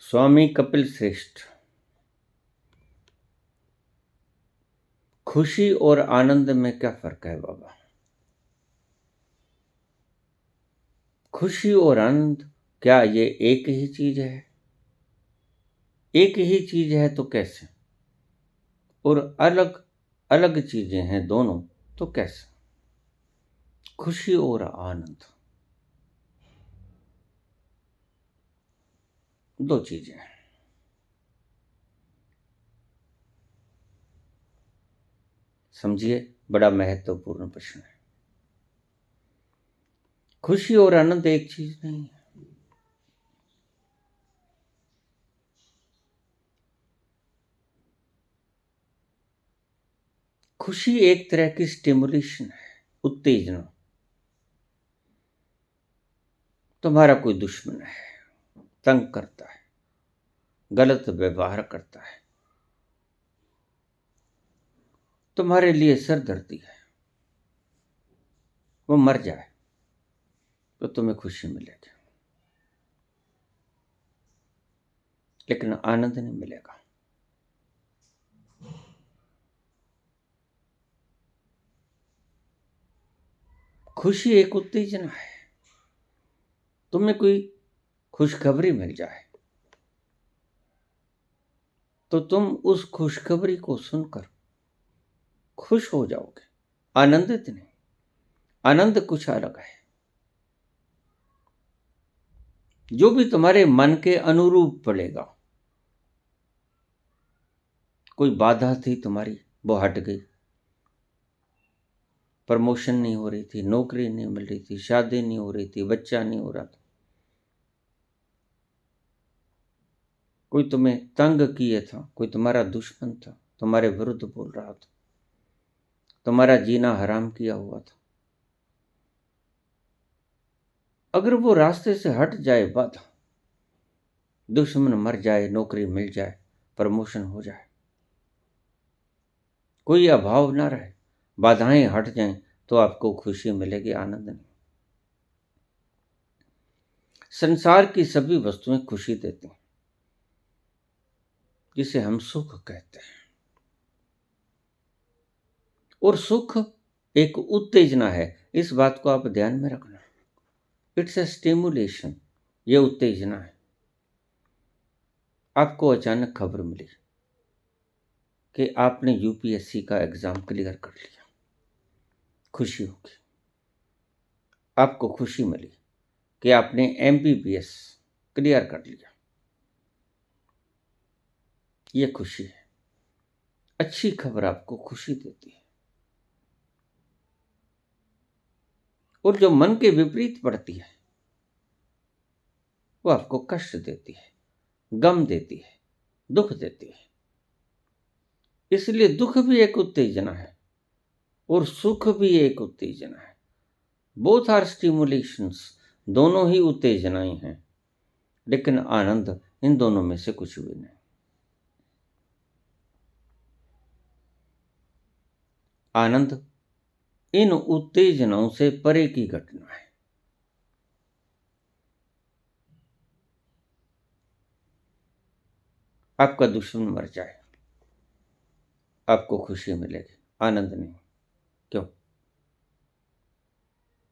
स्वामी कपिल श्रेष्ठ। खुशी और आनंद में क्या फर्क है बाबा? खुशी और आनंद क्या ये एक ही चीज है? एक ही चीज है तो कैसे? और अलग अलग चीजें हैं दोनों तो कैसे? खुशी और आनंद दो चीजें हैं। समझिए, बड़ा महत्वपूर्ण प्रश्न है। खुशी और आनंद एक चीज नहीं है। खुशी एक तरह की स्टिमुलेशन है, उत्तेजना। तुम्हारा कोई दुश्मन है, तंग करता है, गलत व्यवहार करता है, तुम्हारे लिए सरदर्दी है, वो मर जाए तो तुम्हें खुशी मिलेगी, लेकिन आनंद नहीं मिलेगा। खुशी एक उत्तेजना है। तुम्हें कोई खुशखबरी मिल जाए तो तुम उस खुशखबरी को सुनकर खुश हो जाओगे, आनंदित नहीं। आनंद कुछ अलग है, जो भी तुम्हारे मन के अनुरूप पड़ेगा। कोई बाधा थी तुम्हारी, वो हट गई। प्रमोशन नहीं हो रही थी, नौकरी नहीं मिल रही थी, शादी नहीं हो रही थी, बच्चा नहीं हो रहा था, कोई तुम्हें तंग किए था, कोई तुम्हारा दुश्मन था, तुम्हारे विरुद्ध बोल रहा था, तुम्हारा जीना हराम किया हुआ था। अगर वो रास्ते से हट जाए, बाधा, दुश्मन मर जाए, नौकरी मिल जाए, प्रमोशन हो जाए, कोई अभाव ना रहे, बाधाएं हट जाएं, तो आपको खुशी मिलेगी, आनंद नहीं। संसार की सभी वस्तुएं खुशी देती हैं, जिसे हम सुख कहते हैं। और सुख एक उत्तेजना है, इस बात को आप ध्यान में रखना। इट्स ए स्टिमुलेशन, ये उत्तेजना है। आपको अचानक खबर मिली कि आपने यूपीएससी का एग्जाम क्लियर कर लिया, खुशी होगी। आपको खुशी मिली कि आपने एमबीबीएस क्लियर कर लिया, ये खुशी है। अच्छी खबर आपको खुशी देती है। और जो मन के विपरीत पड़ती है, वो आपको कष्ट देती है, गम देती है, दुख देती है। इसलिए दुख भी एक उत्तेजना है और सुख भी एक उत्तेजना है। बोथ आर स्टिमुलेशंस, दोनों ही उत्तेजनाएं हैं, लेकिन आनंद इन दोनों में से कुछ भी नहीं। आनंद इन उत्तेजनाओं से परे की घटना है। आपका दुश्मन मर जाए, आपको खुशी मिलेगी, आनंद नहीं। क्यों?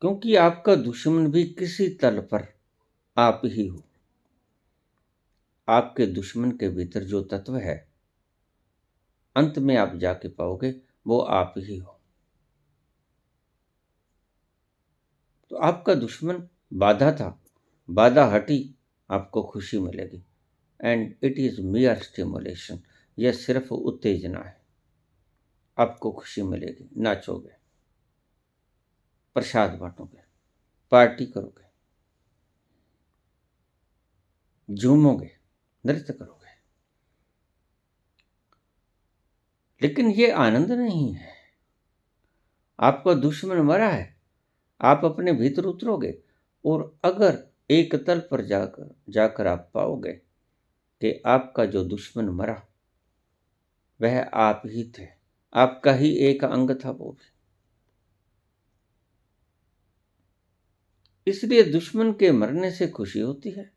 क्योंकि आपका दुश्मन भी किसी तल पर आप ही हो। आपके दुश्मन के भीतर जो तत्व है, अंत में आप जाके पाओगे वो आप ही हो। तो आपका दुश्मन बाधा था, बाधा हटी, आपको खुशी मिलेगी। एंड इट इज मियर स्टिमुलेशन, यह सिर्फ उत्तेजना है। आपको खुशी मिलेगी, नाचोगे, प्रसाद बांटोगे, पार्टी करोगे, झूमोगे, नृत्य करोगे। लेकिन ये आनंद नहीं है। आपका दुश्मन मरा है, आप अपने भीतर उतरोगे और अगर एक तल पर जाकर जाकर आप पाओगे कि आपका जो दुश्मन मरा वह आप ही थे, आपका ही एक अंग था वो भी। इसलिए दुश्मन के मरने से खुशी होती है,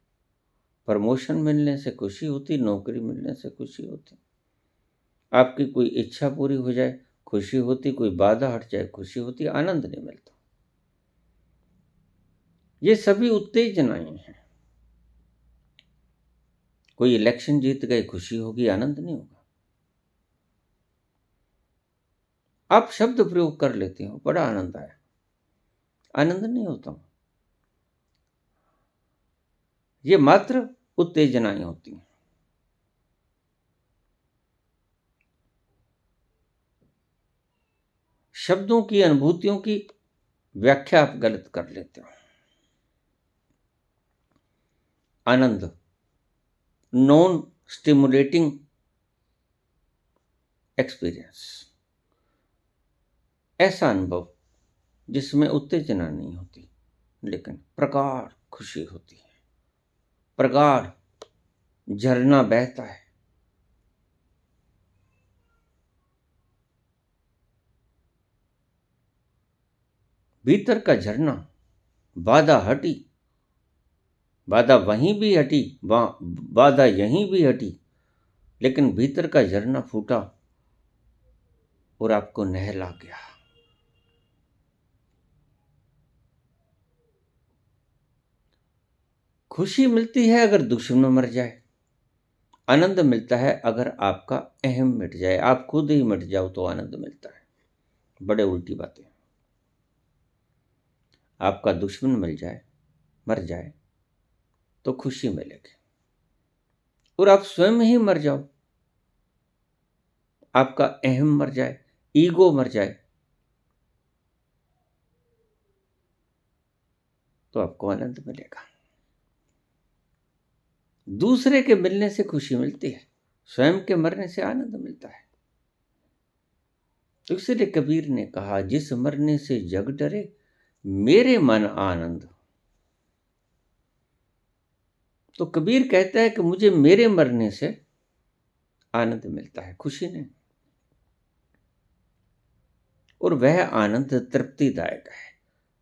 प्रमोशन मिलने से खुशी होती, नौकरी मिलने से खुशी होती, आपकी कोई इच्छा पूरी हो जाए खुशी होती, कोई बाधा हट जाए खुशी होती, आनंद नहीं मिलता। ये सभी उत्तेजनाएं हैं। कोई इलेक्शन जीत गए खुशी होगी, आनंद नहीं होगा। आप शब्द प्रयोग कर लेते हो, बड़ा आनंद आया, आनंद नहीं होता। ये मात्र उत्तेजनाएं होती हैं। शब्दों की, अनुभूतियों की व्याख्या आप गलत कर लेते हो। आनंद नॉन स्टिमुलेटिंग एक्सपीरियंस, ऐसा अनुभव जिसमें उत्तेजना नहीं होती लेकिन प्रगाढ़ खुशी होती है, प्रगाढ़ झरना बहता है। भीतर का झरना, बाधा हटी, बाधा वहीं भी हटी, बाधा यहीं भी हटी, लेकिन भीतर का झरना फूटा और आपको नहला गया। खुशी मिलती है अगर दुश्मन मर जाए, आनंद मिलता है अगर आपका अहम मिट जाए, आप खुद ही मिट जाओ तो आनंद मिलता है। बड़े उल्टी बातें। आपका दुश्मन मर जाए तो खुशी मिलेगी, और आप स्वयं ही मर जाओ, आपका अहम मर जाए, ईगो मर जाए, तो आपको आनंद मिलेगा। दूसरे के मिलने से खुशी मिलती है, स्वयं के मरने से आनंद मिलता है। तो इसलिए कबीर ने कहा, जिस मरने से जग डरे मेरे मन आनंद। तो कबीर कहता है कि मुझे मेरे मरने से आनंद मिलता है, खुशी नहीं। और वह आनंद तृप्तिदायक है।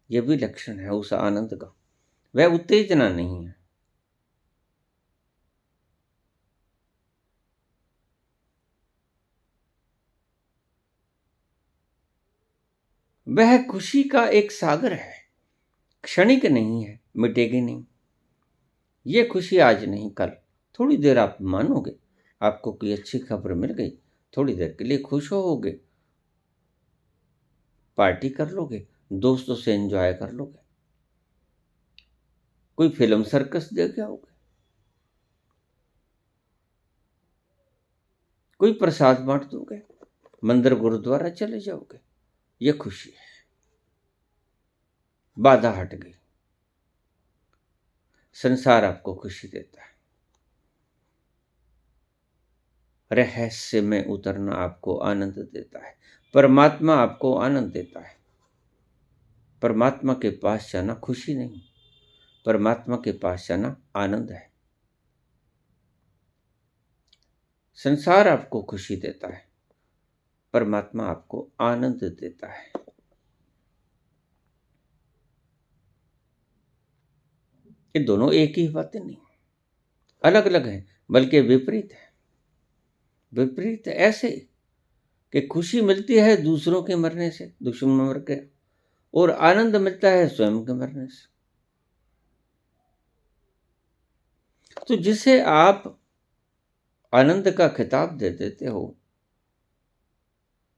यह भी लक्षण है उस आनंद का, वह उत्तेजना नहीं है। वह खुशी का एक सागर है, क्षणिक नहीं है, मिटेगी नहीं। ये खुशी आज नहीं कल, थोड़ी देर आप मानोगे, आपको कोई अच्छी खबर मिल गई, थोड़ी देर के लिए खुश होगे, पार्टी कर लोगे, दोस्तों से एंजॉय कर लोगे, कोई फिल्म सर्कस देख आओगे, कोई प्रसाद बांट दोगे, मंदिर गुरुद्वारा चले जाओगे। ये खुशी है, बाधा हट गई, संसार आपको खुशी देता है। रहस्य में उतरना आपको आनंद देता है, परमात्मा आपको आनंद देता है। परमात्मा के पास जाना खुशी नहीं, परमात्मा के पास जाना आनंद है। संसार आपको खुशी देता है, परमात्मा आपको आनंद देता है। ये दोनों एक ही बातें नहीं, अलग अलग हैं, बल्कि विपरीत है। विपरीत ऐसे कि खुशी मिलती है दूसरों के मरने से, दुश्मन मर के, और आनंद मिलता है स्वयं के मरने से। तो जिसे आप आनंद का खिताब दे देते हो,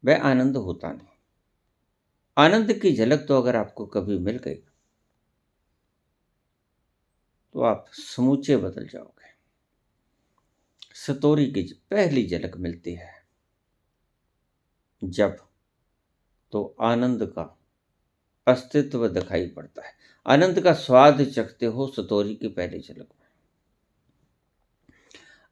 वह आनंद होता नहीं। आनंद की झलक तो अगर आपको कभी मिल गई तो आप समूचे बदल जाओगे। सतोरी की पहली झलक मिलती है जब, तो आनंद का अस्तित्व दिखाई पड़ता है। आनंद का स्वाद चखते हो सतोरी की पहली झलक में।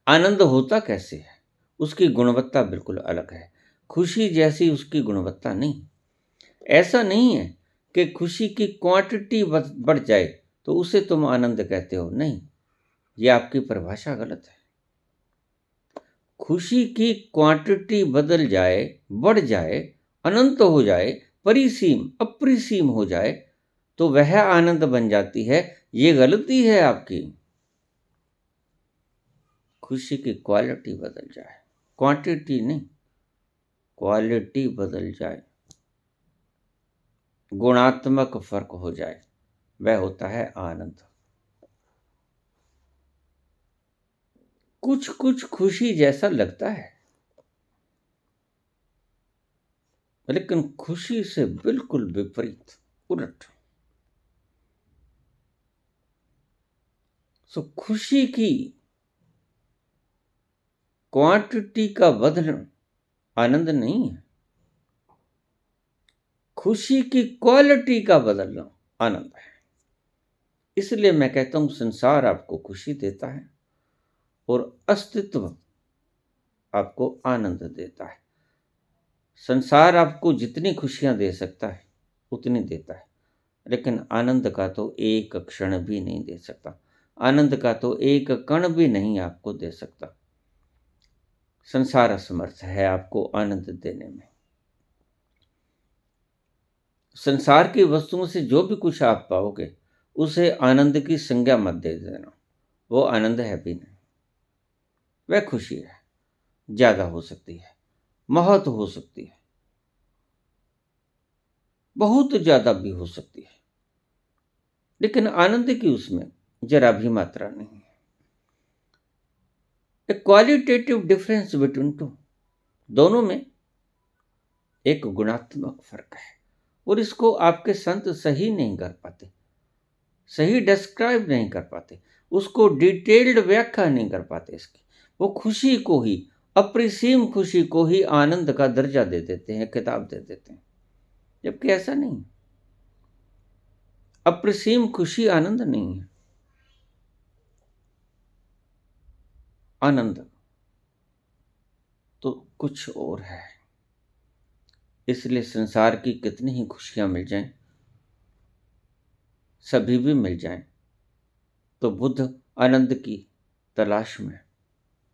आनंद होता कैसे है, उसकी गुणवत्ता बिल्कुल अलग है। खुशी जैसी उसकी गुणवत्ता नहीं। ऐसा नहीं है कि खुशी की क्वांटिटी बढ़ जाए तो उसे तुम आनंद कहते हो, नहीं, यह आपकी परिभाषा गलत है। खुशी की क्वांटिटी बदल जाए, बढ़ जाए, अनंत हो जाए, परिसीम अपरिसीम हो जाए, तो वह आनंद बन जाती है। ये गलती है आपकी। खुशी की क्वालिटी बदल जाए, क्वांटिटी नहीं, क्वालिटी बदल जाए, गुणात्मक फर्क हो जाए, वह होता है आनंद। कुछ कुछ खुशी जैसा लगता है, लेकिन खुशी से बिल्कुल विपरीत, उलट। सो खुशी की क्वांटिटी का बदलना आनंद नहीं है, खुशी की क्वालिटी का बदलना आनंद है। इसलिए मैं कहता हूं संसार आपको खुशी देता है और अस्तित्व आपको आनंद देता है। संसार आपको जितनी खुशियां दे सकता है उतनी देता है, लेकिन आनंद का तो एक क्षण भी नहीं दे सकता, आनंद का तो एक कण भी नहीं आपको दे सकता। संसार असमर्थ है आपको आनंद देने में। संसार की वस्तुओं से जो भी कुछ आप पाओगे उसे आनंद की संज्ञा मत दे देना, वो आनंद है भी नहीं। वह खुशी है, ज्यादा हो सकती है, बहुत हो सकती है, बहुत ज्यादा भी हो सकती है, लेकिन आनंद की उसमें जरा भी मात्रा नहीं है। ए क्वालिटेटिव डिफरेंस बिटवीन टू, दोनों में एक गुणात्मक फर्क है, और इसको आपके संत सही नहीं कर पाते, सही डिस्क्राइब नहीं कर पाते, उसको डिटेल्ड व्याख्या नहीं कर पाते इसकी। वो खुशी को ही, अप्रसीम खुशी को ही आनंद का दर्जा दे देते हैं, खिताब दे देते हैं, जबकि ऐसा नहीं। अप्रसीम खुशी आनंद नहीं है। आनंद तो कुछ और है। इसलिए संसार की कितनी ही खुशियां मिल जाएं, सभी भी मिल जाएं, तो बुद्ध आनंद की तलाश में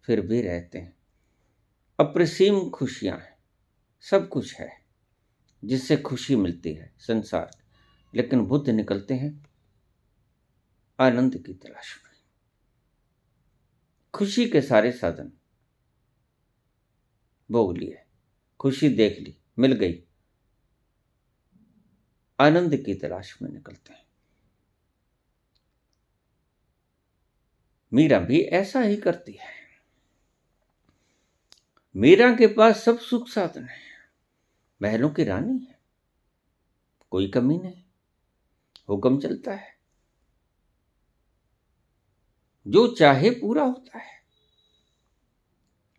फिर भी रहते हैं। अप्रसीम खुशियां हैं, सब कुछ है जिससे खुशी मिलती है संसार, लेकिन बुद्ध निकलते हैं आनंद की तलाश में। खुशी के सारे साधन भोग लिए, खुशी देख ली, मिल गई, आनंद की तलाश में निकलते हैं। मीरा भी ऐसा ही करती है। मीरा के पास सब सुख साधन है, महलों की रानी है, कोई कमी नहीं, हुक्म चलता है, जो चाहे पूरा होता है,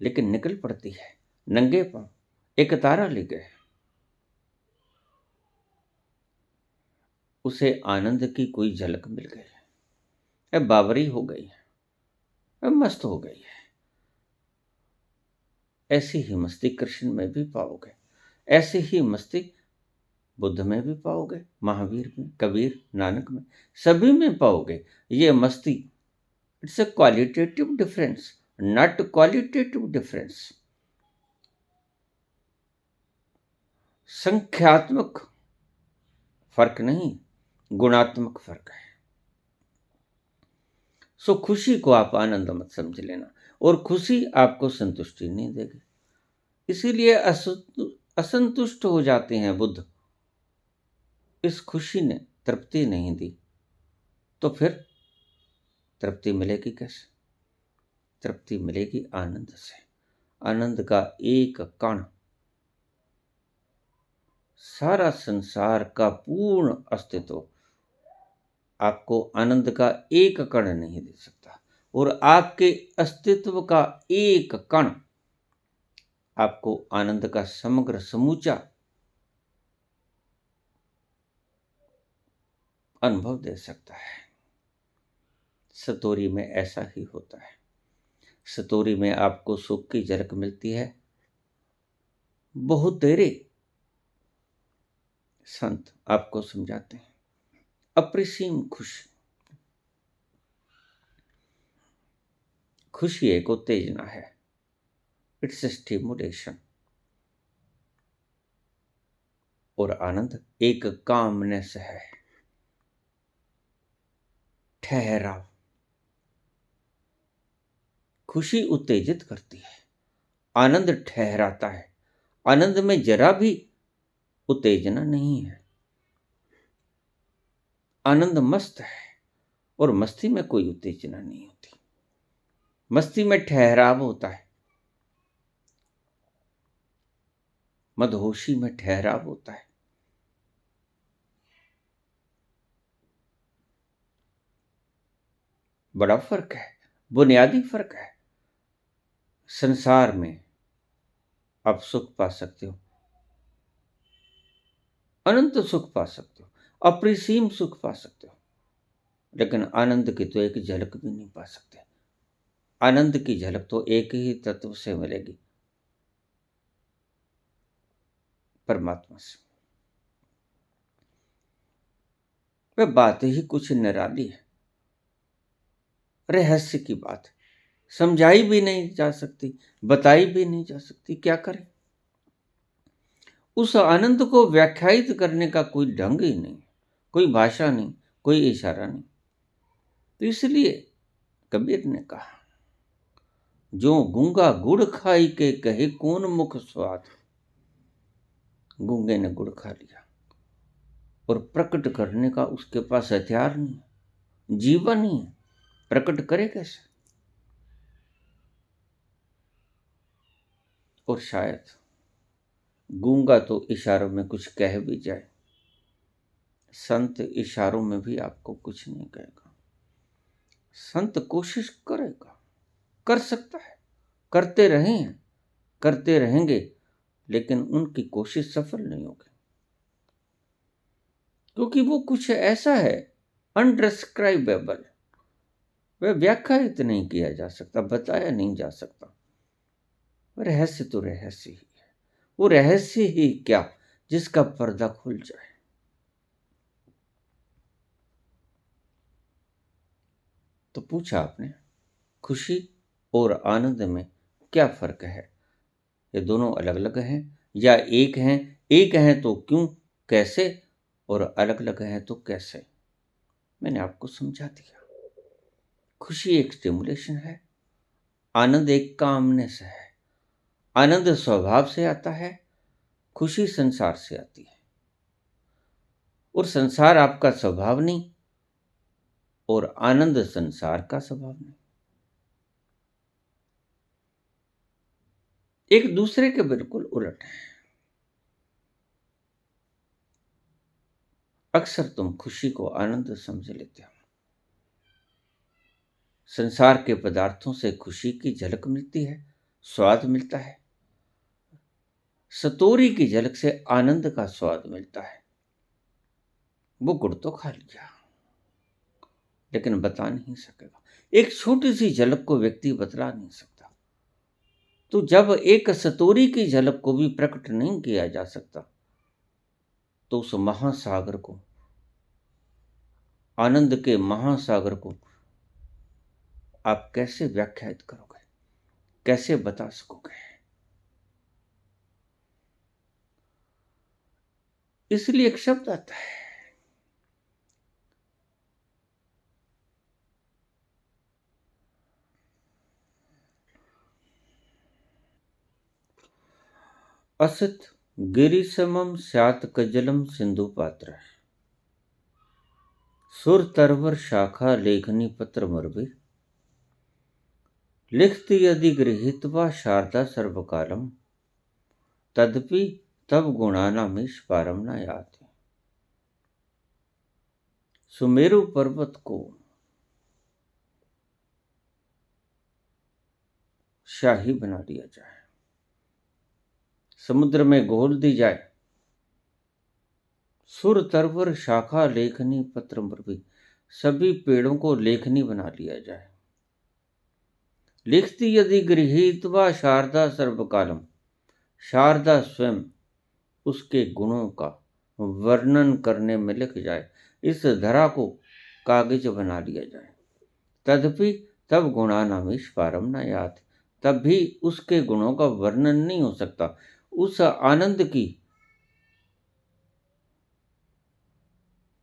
लेकिन निकल पड़ती है नंगे पांव, एक तारा ले गए। उसे आनंद की कोई झलक मिल गई, अब बावरी हो गई, अब मस्त हो गई है। ऐसी ही मस्ती कृष्ण में भी पाओगे, ऐसी ही मस्ती बुद्ध में भी पाओगे, महावीर में, कबीर, नानक में, सभी में पाओगे ये मस्ती। It's a qualitative difference, not qualitative difference. संख्यात्मक फर्क नहीं, गुणात्मक फर्क है। सो खुशी को आप आनंद मत समझ लेना, और खुशी आपको संतुष्टि नहीं देगी। इसीलिए असंतुष्ट हो जाते हैं बुद्ध। इस खुशी ने तृप्ति नहीं दी, तो फिर तृप्ति मिलेगी कैसे? तृप्ति मिलेगी आनंद से। आनंद का एक कण सारा संसार का पूर्ण अस्तित्व आपको आनंद का एक कण नहीं दे सकता, और आपके अस्तित्व का एक कण आपको आनंद का समग्र समूचा अनुभव दे सकता है। सतोरी में ऐसा ही होता है। सतोरी में आपको सुख की झलक मिलती है। बहुत तेरे संत आपको समझाते हैं अप्रसीम खुशी। खुशी एक उत्तेजना है, इट्स स्टिमुलेशन, और आनंद एक कामनेस है, ठहराव। खुशी उत्तेजित करती है, आनंद ठहराता है। आनंद में जरा भी उत्तेजना नहीं है। आनंद मस्त है और मस्ती में कोई उत्तेजना नहीं होती। मस्ती में ठहराव होता है, मदहोशी में ठहराव होता है। बड़ा फर्क है, बुनियादी फर्क है। संसार में आप सुख पा सकते हो, अनंत सुख पा सकते हो, अपरिसीम सुख पा सकते हो, लेकिन आनंद की तो एक झलक भी नहीं पा सकते। आनंद की झलक तो एक ही तत्व से मिलेगी, परमात्मा से। वह बात ही कुछ निराली है, रहस्य की बात, समझाई भी नहीं जा सकती, बताई भी नहीं जा सकती। क्या करें? उस आनंद को व्याख्यायित करने का कोई ढंग ही नहीं, कोई भाषा नहीं, कोई इशारा नहीं। तो इसलिए कबीर ने कहा, जो गूंगा गुड़ खाई के कहे कौन मुख स्वाद। गूंगे ने गुड़ खा लिया और प्रकट करने का उसके पास हथियार नहीं, जीवन ही है, प्रकट करे कैसे? और शायद गूंगा तो इशारों में कुछ कह भी जाए, संत इशारों में भी आपको कुछ नहीं कहेगा। संत कोशिश करेगा, कर सकता है, करते रहे हैं, करते रहेंगे, लेकिन उनकी कोशिश सफल नहीं होगी, क्योंकि वो कुछ ऐसा है अनडिस्क्राइबेबल। वह व्याख्यायित नहीं किया जा सकता, बताया नहीं जा सकता। रहस्य तो रहस्य ही है। वो रहस्य ही क्या जिसका पर्दा खुल जाए। तो पूछा आपने, खुशी और आनंद में क्या फर्क है? ये दोनों अलग अलग हैं या एक हैं? एक हैं तो क्यों, कैसे, और अलग अलग हैं तो कैसे? मैंने आपको समझा दिया। खुशी एक स्टिमुलेशन है, आनंद एक कामनेस है। आनंद स्वभाव से आता है, खुशी संसार से आती है। और संसार आपका स्वभाव नहीं, और आनंद संसार का स्वभाव नहीं। एक दूसरे के बिल्कुल उलट है। अक्सर तुम खुशी को आनंद समझ लेते हो। संसार के पदार्थों से खुशी की झलक मिलती है, स्वाद मिलता है। सतोरी की झलक से आनंद का स्वाद मिलता है। वो गुड़ तो खा लिया, लेकिन बता नहीं सकेगा। एक छोटी सी झलक को व्यक्ति बतला नहीं सकता। तो जब एक सतोरी की झलक को भी प्रकट नहीं किया जा सकता, तो उस महासागर को, आनंद के महासागर को आप कैसे व्याख्यायित करोगे, कैसे बता सकोगे? इसलिए एक शब्द आता है, असित गिरिसमम स्यात् कजलम सिंधु पात्र। सुर तरवर शाखा लेखनी पत्र मरबे। लिखति यदि गृहीत्वा शारदा सर्वकालम। तदपि तब गुणानामीश पारम न याति। सुमेरु पर्वत को शाही बना दिया जाए, समुद्र में घोल दी जाए। सुर तरवर शाखा लेखनी पत्र मरबी, सभी पेड़ों को लेखनी बना लिया जाए। लिखती यदि गृहीत्वा शारदा सर्वकालम, शारदा स्वयं उसके गुणों का वर्णन करने में लिख जाए, इस धरा को कागज बना लिया जाए। तदपि तब गुणानामीश पारम न यात, तब भी उसके गुणों का वर्णन नहीं हो सकता। उस आनंद की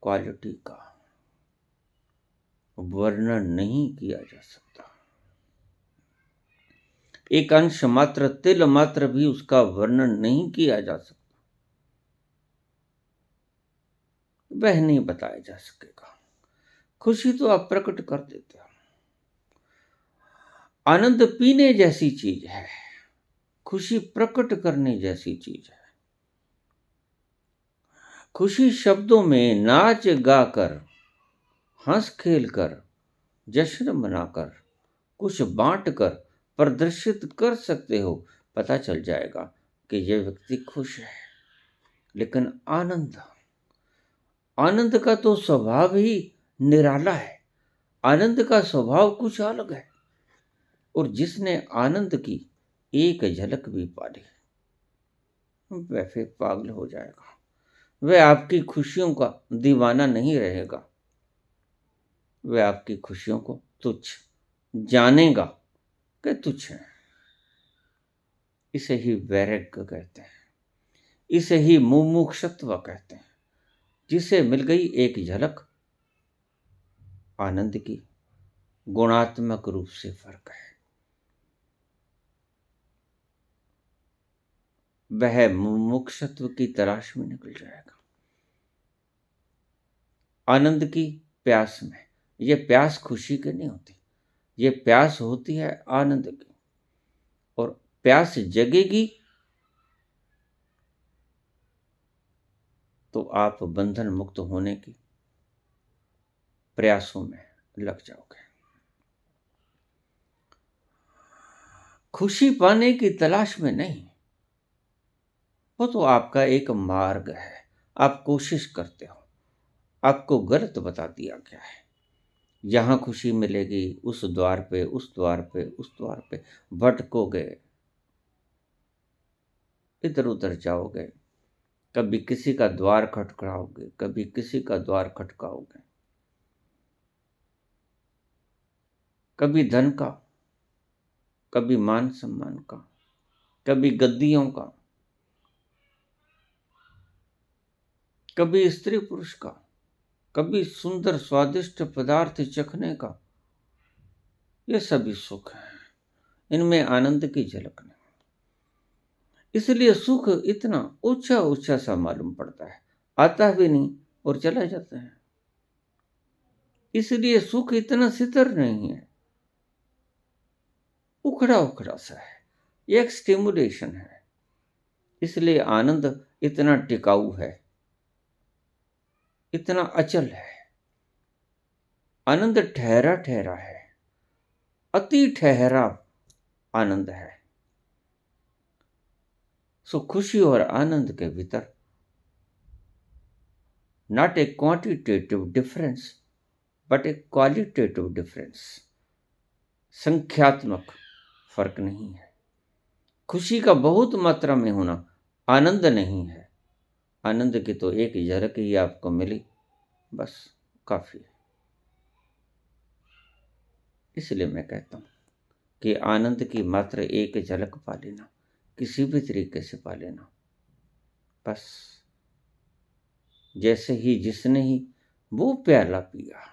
क्वालिटी का वर्णन नहीं किया जा सकता। एक अंश मात्र, तिल मात्र भी उसका वर्णन नहीं किया जा सकता, वह नहीं बताया जा सकेगा। खुशी तो आप प्रकट कर देते हो। आनंद पीने जैसी चीज है, खुशी प्रकट करने जैसी चीज है। खुशी शब्दों में नाच गाकर, हंस खेल कर, जश्न मनाकर, कुछ बांट कर प्रदर्शित कर सकते हो। पता चल जाएगा कि यह व्यक्ति खुश है। लेकिन आनंद, आनंद का तो स्वभाव ही निराला है। आनंद का स्वभाव कुछ अलग है। और जिसने आनंद की एक झलक भी पा ली, वह फिर पागल हो जाएगा। वह आपकी खुशियों का दीवाना नहीं रहेगा। वह आपकी खुशियों को तुच्छ जानेगा कि तुच्छ है। इसे ही वैराग्य कहते हैं, इसे ही मुमुक्षुत्व कहते हैं। जिसे मिल गई एक झलक आनंद की, गुणात्मक रूप से फर्क है। वह मुमुक्षुत्व की तलाश में निकल जाएगा, आनंद की प्यास में। यह प्यास खुशी की नहीं होती, यह प्यास होती है आनंद की। और प्यास जगेगी तो आप बंधन मुक्त होने की प्रयासों में लग जाओगे। खुशी पाने की तलाश में नहीं, वो तो आपका एक मार्ग है। आप कोशिश करते हो, आपको गलत बता दिया गया है। जहां खुशी मिलेगी उस द्वार पे, उस द्वार पे, उस द्वार पे भटकोगे, इधर उधर जाओगे। कभी किसी का द्वार खटखटाओगे, कभी किसी का द्वार खटकाओगे। कभी धन का, कभी मान सम्मान का, कभी गद्दियों का, कभी स्त्री पुरुष का, कभी सुंदर स्वादिष्ट पदार्थ चखने का। ये सभी सुख है, इनमें आनंद की झलक नहीं। इसलिए सुख इतना ऊंचा ऊंचा सा मालूम पड़ता है, आता भी नहीं और चला जाता है। इसलिए सुख इतना सितर नहीं है, उखड़ा उखड़ा सा है, ये एक स्टिमुलेशन है। इसलिए आनंद इतना टिकाऊ है, इतना अचल है। आनंद ठहरा ठहरा है, अति ठहरा आनंद है। सो खुशी और आनंद के भीतर not a quantitative difference but A qualitative difference, संख्यात्मक फर्क नहीं है। खुशी का बहुत मात्रा में होना आनंद नहीं है। आनंद की तो एक झलक ही आपको मिली, बस काफी है। इसलिए मैं कहता हूं कि आनंद की मात्र एक झलक पा लेना, किसी भी तरीके से पा लेना, बस जैसे ही जिसने ही वो प्याला पिया,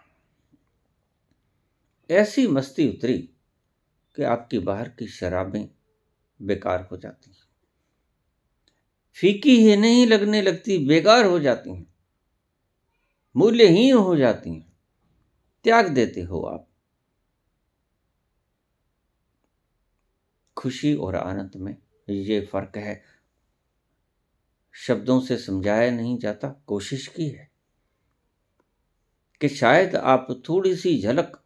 ऐसी मस्ती उतरी कि आपकी बाहर की शराबें बेकार हो जाती हैं, फीकी ही नहीं लगने लगती, बेकार हो जाती हैं, मूल्यहीन हो जाती हैं, त्याग देते हो आप। खुशी और आनंद में ये फर्क है, शब्दों से समझाया नहीं जाता। कोशिश की है कि शायद आप थोड़ी सी झलक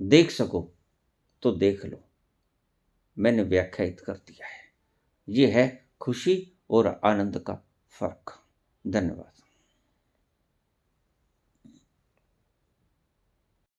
देख सको, तो देख लो। मैंने व्याख्यायित कर दिया है, ये है खुशी और आनंद का फर्क। धन्यवाद।